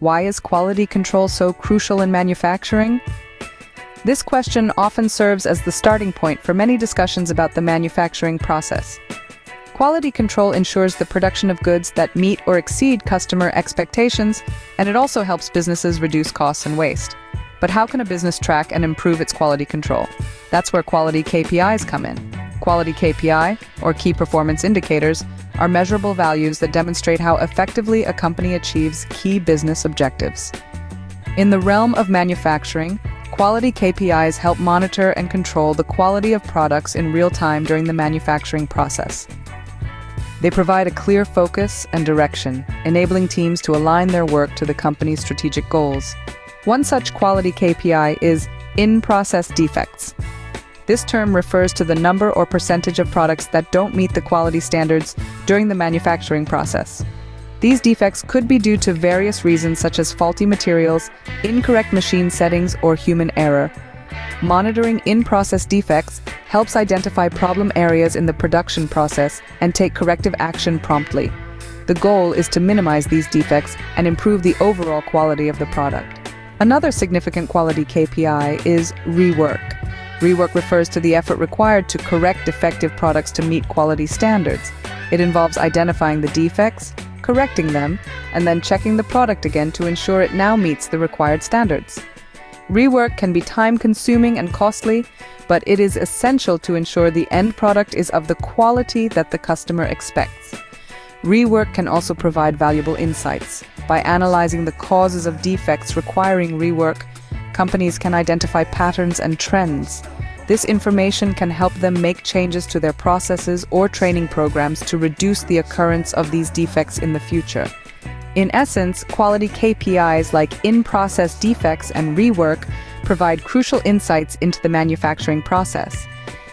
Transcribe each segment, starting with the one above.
Why is quality control so crucial in manufacturing? This question often serves as the starting point for many discussions about the manufacturing process. Quality control ensures the production of goods that meet or exceed customer expectations, and it also helps businesses reduce costs and waste. But how can a business track and improve its quality control? That's where quality KPIs come in. Quality KPI, or key performance indicators, are measurable values that demonstrate how effectively a company achieves key business objectives. In the realm of manufacturing, quality KPIs help monitor and control the quality of products in real time during the manufacturing process. They provide a clear focus and direction, enabling teams to align their work to the company's strategic goals. One such quality KPI is in-process defects. This term refers to the number or percentage of products that don't meet the quality standards during the manufacturing process. These defects could be due to various reasons such as faulty materials, incorrect machine settings, or human error. Monitoring in-process defects helps identify problem areas in the production process and take corrective action promptly. The goal is to minimize these defects and improve the overall quality of the product. Another significant quality KPI is rework. Rework refers to the effort required to correct defective products to meet quality standards. It involves identifying the defects, correcting them, and then checking the product again to ensure it now meets the required standards. Rework can be time-consuming and costly, but it is essential to ensure the end product is of the quality that the customer expects. Rework can also provide valuable insights. By analyzing the causes of defects requiring rework, companies can identify patterns and trends. This information can help them make changes to their processes or training programs to reduce the occurrence of these defects in the future. In essence, quality KPIs like in-process defects and rework provide crucial insights into the manufacturing process.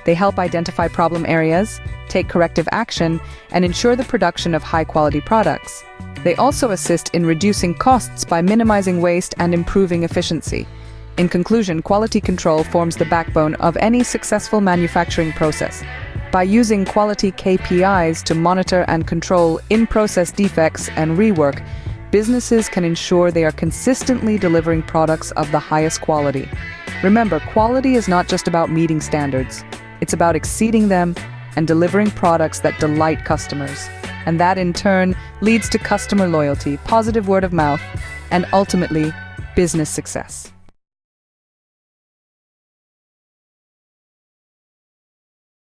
They help identify problem areas, take corrective action, and ensure the production of high-quality products. They also assist in reducing costs by minimizing waste and improving efficiency. In conclusion, quality control forms the backbone of any successful manufacturing process. By using quality KPIs to monitor and control in-process defects and rework, businesses can ensure they are consistently delivering products of the highest quality. Remember, quality is not just about meeting standards. It's about exceeding them and delivering products that delight customers. And that in turn leads to customer loyalty, positive word of mouth, and ultimately, business success.